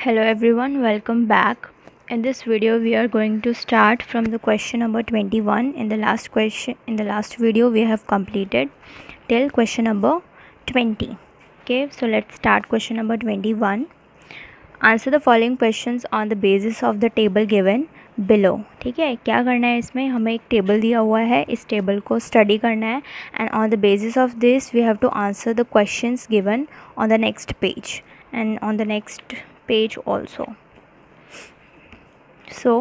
Hello everyone, welcome back. In this video we are going to start from the question number 21. In the last video we have completed till question number 20. Okay, so let's start question number 21. Answer the following questions on the basis of the table given below. ठीक है, क्या करना है इसमें, हमें एक table दिया हुआ है, इस टेबल को स्टडी करना है and on the basis of this we have to answer the questions given on the next page and on the next page also. So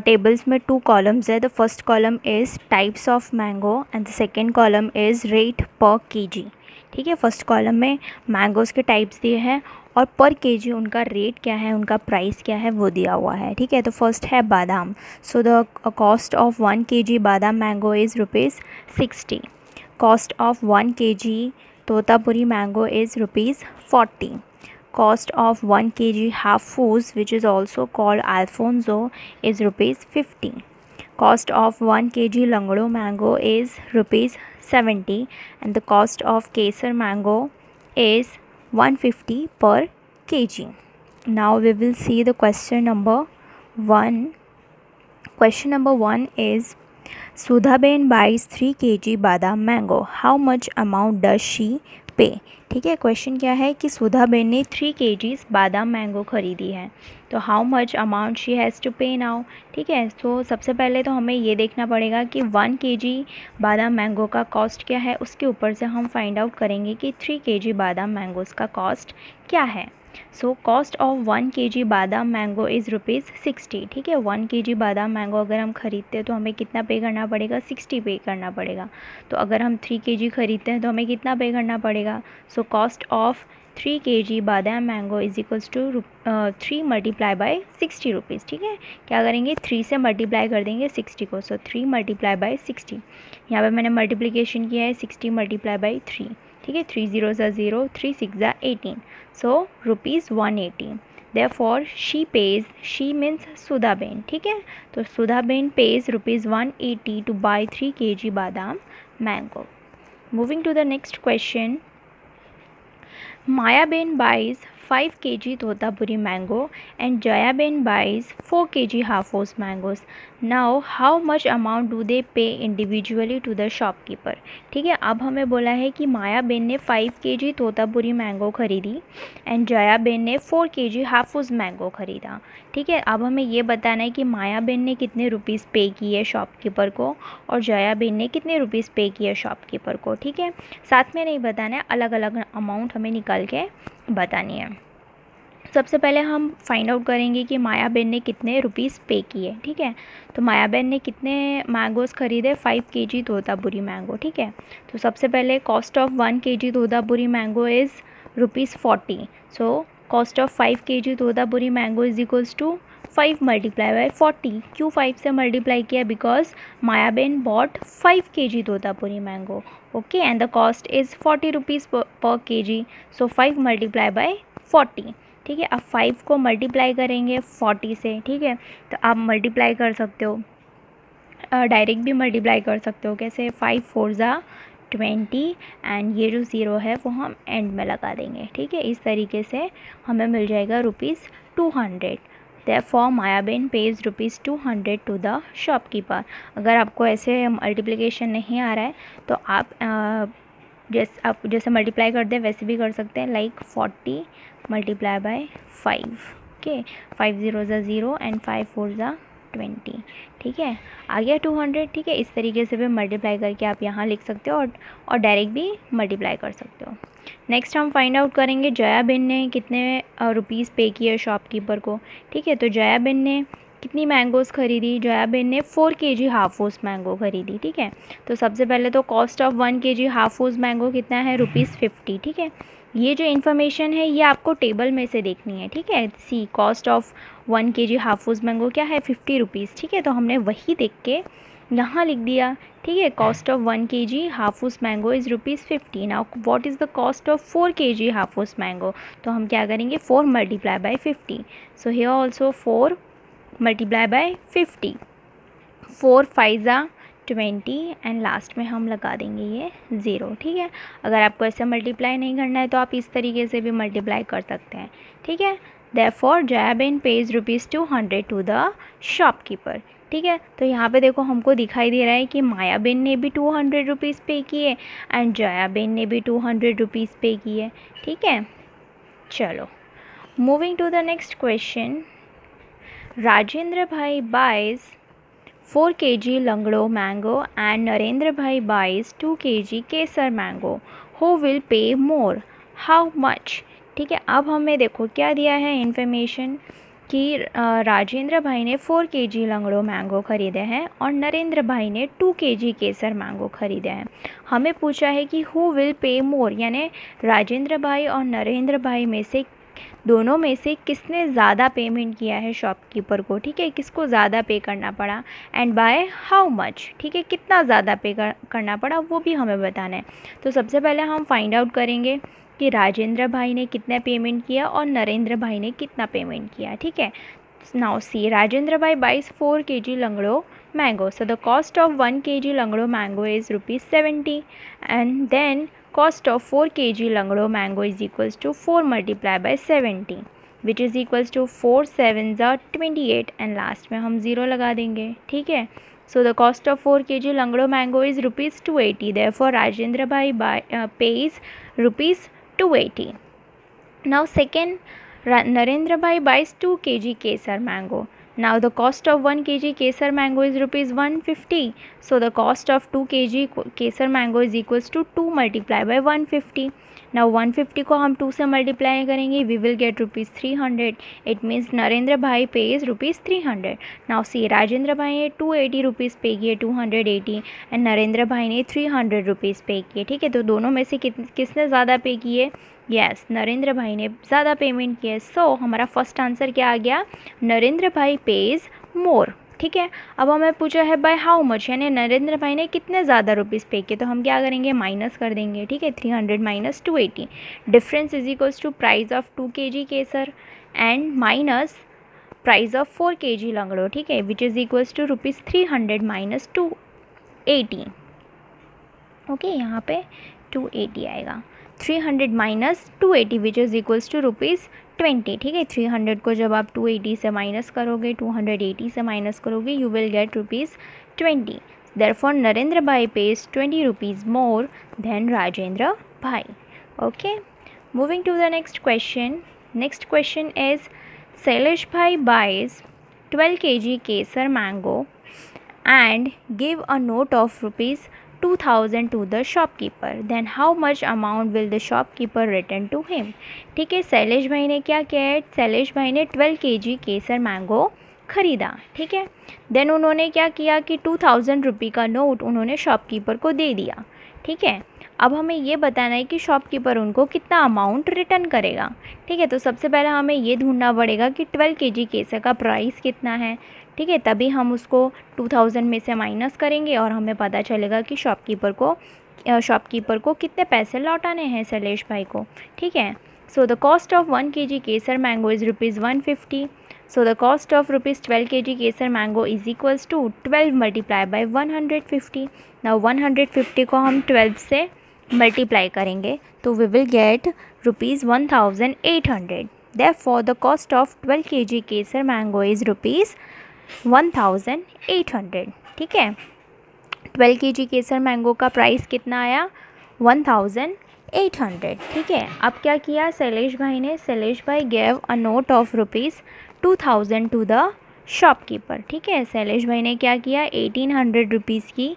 tables में two columns है. The first column is types of mango and the second column is rate per kg. ठीक है, first column में mangoes के types दिए हैं और पर केजी उनका रेट क्या है, उनका प्राइस क्या है वो दिया हुआ है. ठीक है, तो फर्स्ट है बादाम. सो the cost of 1 kg badam mango is ₹60. Cost of 1 kg Totapuri mango is ₹40. Cost of 1 kg Hafuz, which is also called Alfonso, is ₹50. Cost of 1 kg Langdo mango is ₹70 and the cost of Kesar mango is 150 per kg. Now we will see the question number 1. Question number 1 is Sudhaben buys 3 kg badam mango. How much amount does she पे. ठीक है, question क्या है कि सुधाबेन ने 3 kg badam mango ख़रीदी है, तो how much amount she has to pay now. ठीक है, तो सबसे पहले तो हमें ये देखना पड़ेगा कि 1 kg बादाम मैंगो का कॉस्ट क्या है, उसके ऊपर से हम फाइंड आउट करेंगे कि 3 kg बादाम मैंगोज़ का कॉस्ट क्या है. सो cost of 1 kg badam mango is ₹60. ठीक है, 1 kg बादाम मैंगो अगर हम ख़रीदते हैं तो हमें कितना पे करना पड़ेगा, 60 पे करना पड़ेगा. तो अगर हम 3 kg ख़रीदते हैं तो हमें कितना पे करना पड़ेगा. So cost of 3 kg badam mango is equals to 3 multiply by ₹60. ठीक है, क्या करेंगे, 3 से मल्टीप्लाई कर देंगे 60 को. सो 3 मल्टीप्लाई बाई 60. यहाँ पे मैंने मल्टीप्लिकेशन किया है 60 मल्टीप्लाई बाई 3. ठीक है, 3 0 ज़ा 0, 3 6 ज़ा 18. So ₹180. Therefore she pays, she means Sudhaben. ठीक है, तो Sudhaben pays ₹180 to by 3 kg badam mango. Moving to the next question. Mayaben buys 5 kg Totapuri mango and Jayaben buys 4 kg Hafuz mangoes. Now how much amount do they pay individually to the shopkeeper. ठीक है, अब हमें बोला है कि मायाबेन ने 5 kg Totapuri mango ख़रीदी and Jayaben ने 4 kg हाफूज़ मैंगो ख़रीदा. ठीक है, अब हमें ये बताना है कि मायाबेन ने कितने रुपीज़ पे किए शॉपकीपर को और जयाबेन ने कितने रुपीज़ पे किए शॉपकीपर को. ठीक है, साथ में नहीं बताना है, अलग अलग अमाउंट हमें निकाल के बतानी है. सबसे पहले हम फाइंड आउट करेंगे कि मायाबेन ने कितने रुपीज़ पे किए. ठीक है, तो मायाबेन ने कितने मैंगोज़ ख़रीदे, 5 kg तोतापुरी मैंगो. ठीक है, तो सबसे पहले cost of 1 kg Totapuri mango is ₹40. So cost of 5 kg Totapuri mango is equals to 5 multiply by 40. क्यों 5 से मल्टीप्लाई किया, because Mayaben bought 5 kg Totapuri mango. Okay, and the cost is ₹40 per kg. So 5 multiply by 40. ठीक है, अब 5 को मल्टीप्लाई करेंगे 40 से. ठीक है, तो आप मल्टीप्लाई कर सकते हो, डायरेक्ट भी मल्टीप्लाई कर सकते हो. कैसे, 5 4 ज़ा 20 एंड ये जो 0 है वो हम एंड में लगा देंगे. ठीक है, इस तरीके से हमें मिल जाएगा ₹200. Therefore Mayaben pays ₹200 to the shopkeeper. अगर आपको ऐसे मल्टीप्लिकेशन नहीं आ रहा है तो आप जैसे मल्टीप्लाई करते हैं वैसे भी कर सकते हैं, लाइक 40 मल्टीप्लाई बाय 5. ओके, 5 0 ज़ा 0 एंड 5 4 ज़ा 20. ठीक है, आ गया 200. ठीक है, इस तरीके से भी मल्टीप्लाई करके आप यहाँ लिख सकते हो और डायरेक्ट भी मल्टीप्लाई कर सकते हो. नेक्स्ट हम फाइंड आउट करेंगे जयाबेन ने कितने रुपीज़ पे किए शॉपकीपर को. ठीक है, तो जयाबेन ने कितनी मैंगोज़ ख़रीदी, जयाबेन ने 4 kg हाफूज़ मैंगो ख़रीदी. ठीक है, तो सबसे पहले तो cost of 1 kg Hafus mango कितना है, ₹50. ठीक है, ये जो इन्फॉर्मेशन है ये आपको टेबल में से देखनी है. ठीक है, सी cost of 1 kg Hafus mango क्या है, ₹50. ठीक है, तो हमने वही देख के यहाँ लिख दिया. ठीक है, cost of 1 kg Hafus mango is ₹50. Now what is the cost of 4 kg Hafus mango. तो हम क्या करेंगे, 4 multiply by 50. So here also 4 multiply by 50. 4 5 ज़ा 20 एंड लास्ट में हम लगा देंगे ये 0. ठीक है, अगर आपको ऐसे मल्टीप्लाई नहीं करना है तो आप इस तरीके से भी मल्टीप्लाई कर सकते हैं. ठीक है, therefore Jayaben pays ₹200 to the shopkeeper. ठीक है, तो यहाँ पे देखो हमको दिखाई दे रहा है कि मायाबेन ने भी ₹200 पे किए एंड जयाबेन ने भी ₹200 पे किए। ठीक है, चलो moving to the next question. Rajendra bhai buys 4 kg Langdo mango and Narendra Bhai buys 2 kg Kesar mango. Who will pay more? How much? ठीक है, अब हमें देखो क्या दिया है इन्फॉर्मेशन कि राजेंद्र भाई ने 4 kg लंगड़ो मैंगो ख़रीदे हैं और नरेंद्र भाई ने 2 kg केसर मैंगो ख़रीदे हैं। हमें पूछा है कि हु विल पे मोर, यानी राजेंद्र भाई और नरेंद्र भाई में से दोनों में से किसने ज़्यादा पेमेंट किया है शॉपकीपर को। ठीक है, किसको ज़्यादा पे करना पड़ा एंड बाय हाउ मच। ठीक है, कितना ज़्यादा पे करना पड़ा वो भी हमें बताना है। तो सबसे पहले हम फाइंड आउट करेंगे कि राजेंद्र भाई ने कितना पेमेंट किया और नरेंद्र भाई ने कितना पेमेंट किया। ठीक है, now see Rajendra bhai buys 4 kg Langdo mango. So the cost of 1 kg Langdo mango is ₹70 and then cost of 4 kg Langdo mango is equals to 4 multiplied by 70 which is equals to 4 7s are 28 and last में हम 0 लगा देंगे। ठीक है, so the cost of 4 kg Langdo mango is ₹280. Therefore Rajendra bhai pays ₹280. Now second, Narendra bhai buys 2 kg Kesar mango. Now the cost of 1 kg Kesar mango is ₹150. So the cost of 2 kg Kesar mango is equals to 2 multiplied by 150. Now 150 को हम 2 से multiply करेंगे, we will get ₹300. It means Narendra bhai pays ₹300. Now see Rajendra भाई ने ₹280 पे किए, 280 and Narendra भाई ने ₹300 पे किए। ठीक है, तो दोनों में से किसने ज़्यादा पे किए? यस, नरेंद्र भाई ने ज़्यादा पेमेंट किया। सो हमारा फर्स्ट आंसर क्या आ गया? नरेंद्र भाई पेज मोर। ठीक है, अब हमें पूछा है बाय हाउ मच, यानी नरेंद्र भाई ने कितने ज़्यादा रुपीज़ पे किए, तो हम क्या करेंगे माइनस कर देंगे। ठीक है, 300 minus 280 difference is equals to price of 2 kg Kesar and minus price of 4 kg Langdo. ठीक है, which is equals to ₹300 minus 280। Okay, यहाँ पे 280 आएगा, 300 minus 280 which is equals to ₹20। ठीक है, 300 को जब आप 280 से माइनस करोगे, 280 से माइनस करोगे, you will get ₹20। Therefore Narendra bhai pays ₹20 more than Rajendra bhai. Okay, moving to the next question. Next question is Shailesh bhai buys 12 kg Kesar mango and give a note of ₹2000 to the shopkeeper. Then how much amount will the shopkeeper return to him? ठीक है, शैलेश भाई ने क्या किया है? शैलेश भाई ने 12 kg Kesar mango ख़रीदा। ठीक है, देन उन्होंने क्या किया कि ₹2000 का नोट उन्होंने शॉपकीपर को दे दिया। ठीक है, अब हमें ये बताना है कि शॉपकीपर उनको कितना अमाउंट रिटर्न करेगा। ठीक है, तो सबसे पहले हमें ये ढूंढना पड़ेगा कि 12 kg केसर का प्राइस कितना है। ठीक है, तभी हम उसको 2000 में से माइनस करेंगे और हमें पता चलेगा कि शॉपकीपर को कितने पैसे लौटाने हैं शैलेश भाई को। ठीक है, so the cost of 1 kg Kesar mango is ₹150. So the cost of ₹12 kg Kesar mango is equals to 12 multiply by 150. Now 150 को हम 12 से मल्टीप्लाई करेंगे तो we will get ₹1800. Therefore the cost of 12 kg Kesar mango is ₹1800. ठीक है, 12 kg केसर मैंगो का price कितना आया? 1800. ठीक है, अब क्या किया शैलेश भाई ने? Shailesh bhai gave a note of ₹2000 to the shopkeeper. ठीक है, शैलेश भाई ने क्या किया? 1800 की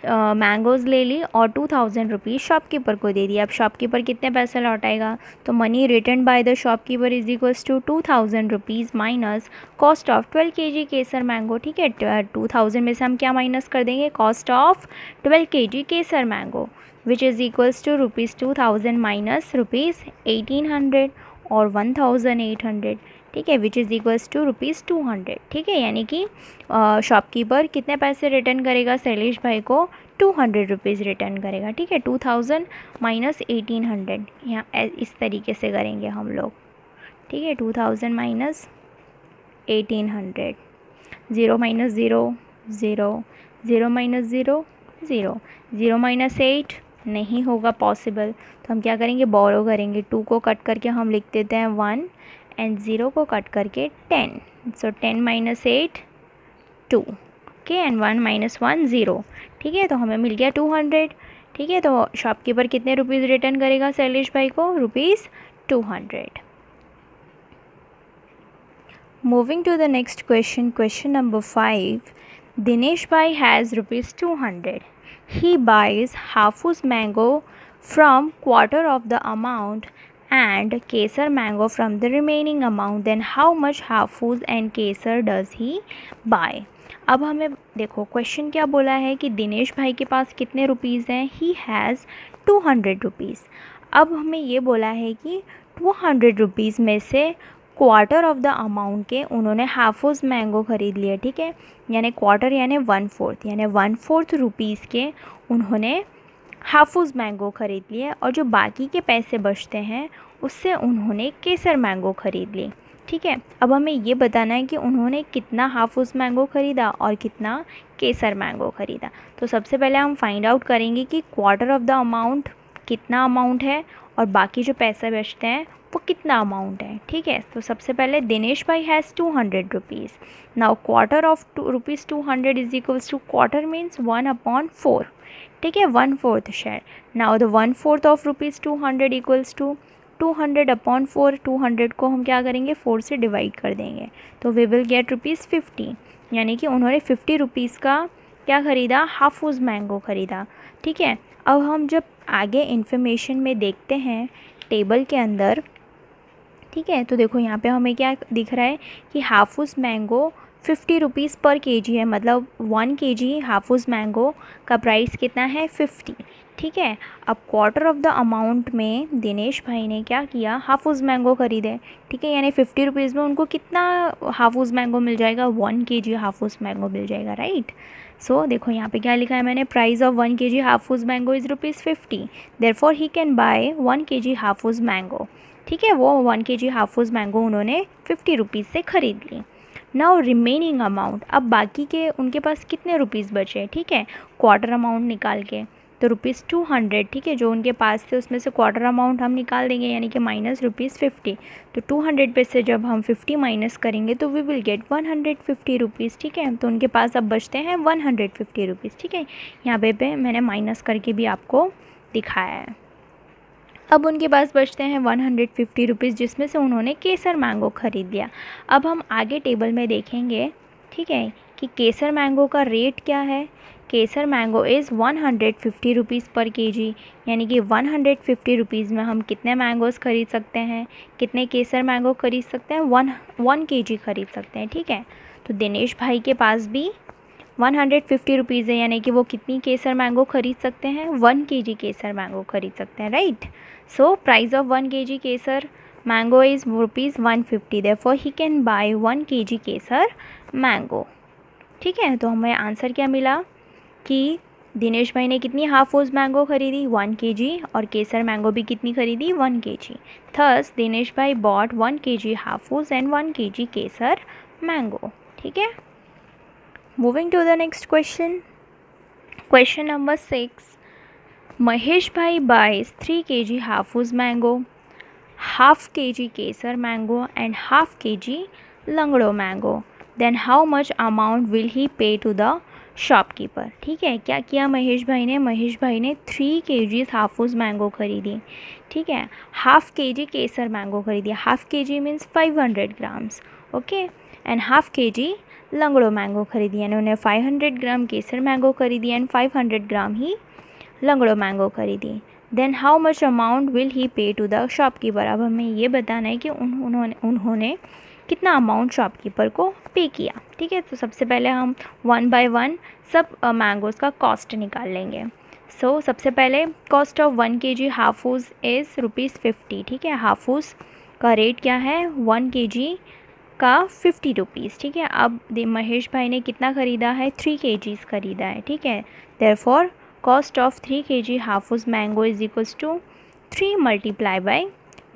मैंगोज़ ले ली और 2000 शॉपकीपर को दे दिया। अब शॉपकीपर कितने पैसे लौटाएगा? तो money return by the shopkeeper is equals to 2000 minus cost of 12 kg Kesar mango. ठीक है, 2000 में से हम क्या माइनस कर देंगे? Cost of 12 kg Kesar mango which is equals to ₹2000 minus ₹1800 और 1800। ठीक है, विच इज़ इक्वल्स टू ₹200। ठीक है, यानी कि शॉपकीपर कितने पैसे रिटर्न करेगा शैलेश भाई को? 200 रिटर्न करेगा। ठीक है, 2000 माइनस 1800 यहाँ इस तरीके से करेंगे हम लोग। ठीक है, 2000 माइनस 1800, 0 माइनस 0 0, 0 माइनस 0 0, 0 माइनस 8 नहीं होगा पॉसिबल, तो हम क्या करेंगे? बोरो करेंगे। 2 को कट करके हम लिख देते हैं 1 एंड 0 को कट करके 10, सो 10 माइनस 8 2, ओके, एंड 1 माइनस 1 0, ठीक है। तो हमें मिल गया 200, ठीक है। तो शॉपकीपर कितने रुपीज़ रिटर्न करेगा शैलेश भाई को? ₹200। Moving to the next question, question number 5. Dinesh Bhai has ₹200. He buys Hafuz mango from quarter of the amount and Kesar mango from the remaining amount. Then how much Hafuz and Kesar does he buy? अब हमें देखो question क्या बोला है कि दिनेश भाई के पास कितने रुपीज़ हैं? He has 200 rupees. अब हमें ये बोला है कि 200 रुपीज़ में से क्वार्टर ऑफ द अमाउंट के उन्होंने हाफूज मैंगो ख़रीद लिए, ठीक है। यानी क्वार्टर यानी 1/4, यानी 1/4 रुपीज़ के उन्होंने हाफूज मैंगो ख़रीद लिए, और जो बाकी के पैसे बचते हैं उससे उन्होंने केसर मैंगो ख़रीद ली, ठीक है। अब हमें ये बताना है कि उन्होंने कितना हाफूज मैंगो ख़रीदा और कितना केसर मैंगो ख़रीदा। तो सबसे पहले हम फाइंड आउट करेंगे कि क्वार्टर ऑफ द अमाउंट कितना अमाउंट है और बाकी जो पैसे बचते हैं वो कितना अमाउंट है, ठीक है। तो सबसे पहले Dinesh bhai has 200 rupees. Now quarter of ₹200 is equals to, quarter means 1/4, ठीक है, 1/4 share. Now the 1/4 of ₹200 equals to 200/4। 200 को हम क्या करेंगे? 4 से डिवाइड कर देंगे, तो वी विल गेट ₹50, यानी कि उन्होंने 50 रुपीज़ का क्या ख़रीदा? हाफूज मैंगो ख़रीदा, ठीक है। अब हम जब आगे इन्फॉर्मेशन में देखते हैं टेबल के अंदर, ठीक है, तो देखो यहाँ पे हमें क्या दिख रहा है कि हाफूज मैंगो 50 रुपीज़ पर केजी है, मतलब 1 केजी हाफूज मैंगो का प्राइस कितना है? 50, ठीक है। अब क्वार्टर ऑफ द अमाउंट में दिनेश भाई ने क्या किया? हाफूज मैंगो ख़रीदे, ठीक है, यानी 50 रुपीज़ में उनको कितना हाफूज मैंगो मिल जाएगा? 1 केजी हाफूज मैंगो मिल जाएगा, राइट। सो देखो यहाँ पे क्या लिखा है मैंने? Price of 1 kg Hafus mango is ₹50, therefore he can buy 1 kg Hafus mango, ठीक है। वो 1 केजी हाफूज मैंगो उन्होंने 50 रुपीज़ से ख़रीद ली। नाउ रिमेनिंग अमाउंट, अब बाकी के उनके पास कितने रुपीज़ बचे, ठीक है, क्वार्टर अमाउंट निकाल के, तो ₹200, ठीक है, जो उनके पास थे उसमें से क्वार्टर अमाउंट हम निकाल देंगे, यानी कि माइनस ₹50। तो 200 पे से जब हम 50 माइनस करेंगे तो वी विल गेट 150 रुपीज़, ठीक है। तो उनके पास अब बचते हैं 150 रुपीज़, ठीक है। यहाँ पे मैंने माइनस करके भी आपको दिखाया है। अब उनके पास बचते हैं 150 रुपीज़, जिसमें से उन्होंने केसर मैंगो ख़रीद लिया। अब हम आगे टेबल में देखेंगे, ठीक है, कि केसर मैंगो का रेट क्या है। केसर मैंगो इज़ 150 रुपीज़ पर केजी, यानी कि 150 रुपीज़ में हम कितने मैंगोज़ ख़रीद सकते हैं? कितने केसर मैंगो ख़रीद सकते हैं? 1 केजी ख़रीद सकते हैं, ठीक है। तो दिनेश भाई के पास भी 150 रुपीज़ है, यानी कि वो कितनी केसर मैंगो ख़रीद सकते हैं? 1 केजी केसर मैंगो ख़रीद सकते हैं, right. So price of 1 kg Kesar mango is ₹150, therefore he can buy 1 kg Kesar mango, ठीक है। तो हमें आंसर क्या मिला कि दिनेश भाई ने कितनी हाफूज मैंगो ख़रीदी? 1 केजी, और केसर मैंगो भी कितनी ख़रीदी? 1 केजी। थस दिनेश भाई bought 1 kg Hafus and 1 kg Kesar mango, ठीक है। Moving to the next question. Question number 6. Mahesh Bhai buys 3 kg Hafuz mango, half kg Kesar mango and half kg Langdo mango. Then how much amount will he pay to the shopkeeper, ठीक है। क्या किया महेश भाई ने? महेश भाई ने 3 kg Hapus mango ख़रीदी, ठीक है। हाफ केजी केसर मैंगो ख़रीदी, half kg means 500 grams, okay, and half kg Langdo mango ख़रीदी, यानी उन्हें 500 ग्राम केसर मैंगो ख़रीदी and 500 gram he Langdo mango ख़रीदी। Then how much amount will he pay to the shopkeeper. अब हमें ये बताना है कि उन्होंने कितना अमाउंट शॉपकीपर को पे किया, ठीक है। तो सबसे पहले हम 1 बाय 1 सब मैंगोज़ का कॉस्ट निकाल लेंगे। सो सबसे पहले कॉस्ट ऑफ 1 केजी हाफूज़ इज़ ₹50, ठीक है। हाफूज़ का रेट क्या है? 1 केजी का 50 रुपीज़, ठीक है। अब महेश भाई ने कितना ख़रीदा है? 3 केजीज़ ख़रीदा है, ठीक है। Therefore cost of 3 kg Hafus mango is equals to 3 multiply by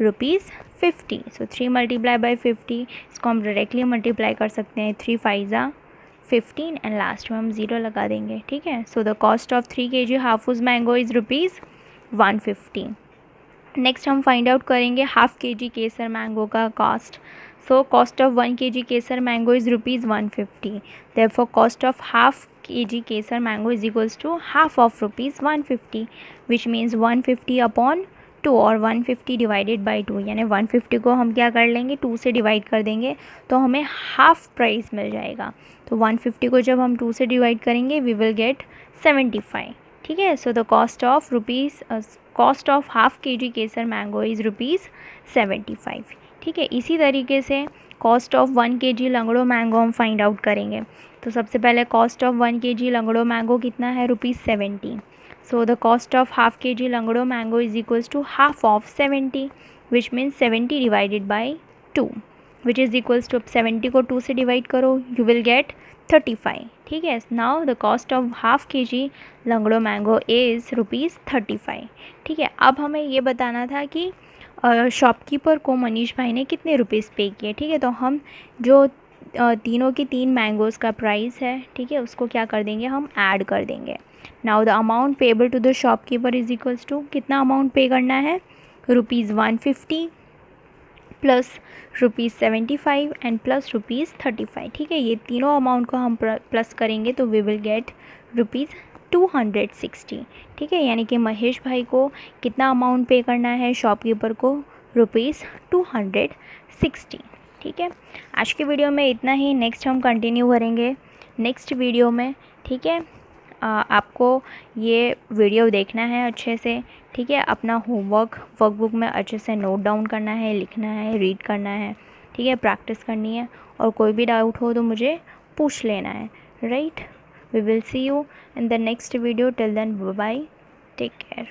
₹50। So 3 multiply by 50, इसको हम डायरेक्टली मल्टीप्लाई कर सकते हैं। 3 5 ज़ा 15 एंड लास्ट में हम 0 लगा देंगे, ठीक है। So the cost of 3 kg Hafus mango is ₹150। Next हम फाइंड आउट करेंगे हाफ kg केसर मैंगो का cost. So cost of 1 kg Kesar mango is ₹150. Therefore cost of half kg Kesar mango is equals to half of ₹150, which means 150 upon 2 और 150 divided by 2, यानी 150 को हम क्या कर लेंगे 2 से डिवाइड कर देंगे तो हमें हाफ प्राइस मिल जाएगा. तो 150 को जब हम 2 से डिवाइड करेंगे वी विल गेट 75. ठीक है. So the cost of half kg Kesar mango is ₹75. ठीक है. इसी तरीके से cost of 1 kg Langdo mango हम फाइंड आउट करेंगे. तो सबसे पहले cost of 1 kg Langdo mango कितना है ₹70. So the cost of half kg Langdo mango is equals to half of 70, which means 70 divided by 2, which is equals to 70 को 2 से डिवाइड करो यू विल गेट 35. ठीक है. Now the cost of half kg Langdo mango is ₹35. ठीक है. अब हमें ये बताना था कि शॉपकीपर को मनीष भाई ने कितने रुपीज़ पे किए. ठीक है. तो हम जो तीनों की 3 मैंगोज़ का प्राइस है, ठीक है, उसको क्या कर देंगे हम ऐड कर देंगे. Now the amount payable to the shopkeeper is equals to, कितना अमाउंट पे करना है ₹150 प्लस ₹75 एंड प्लस ₹35. ठीक है. ये तीनों अमाउंट को हम प्लस करेंगे तो वी विल गेट ₹260. ठीक है. यानी कि महेश भाई को कितना अमाउंट पे करना है शॉपकीपर को ₹260. ठीक है. आज के वीडियो में इतना ही. नेक्स्ट हम कंटिन्यू करेंगे नेक्स्ट वीडियो में. ठीक है. आपको ये वीडियो देखना है अच्छे से. ठीक है. अपना होमवर्क वर्कबुक में अच्छे से नोट डाउन करना है, लिखना है, रीड करना है. ठीक है. प्रैक्टिस करनी है और कोई भी डाउट हो तो मुझे पूछ लेना है. Right. We will see you in the next video. Till then, bye bye. Take care.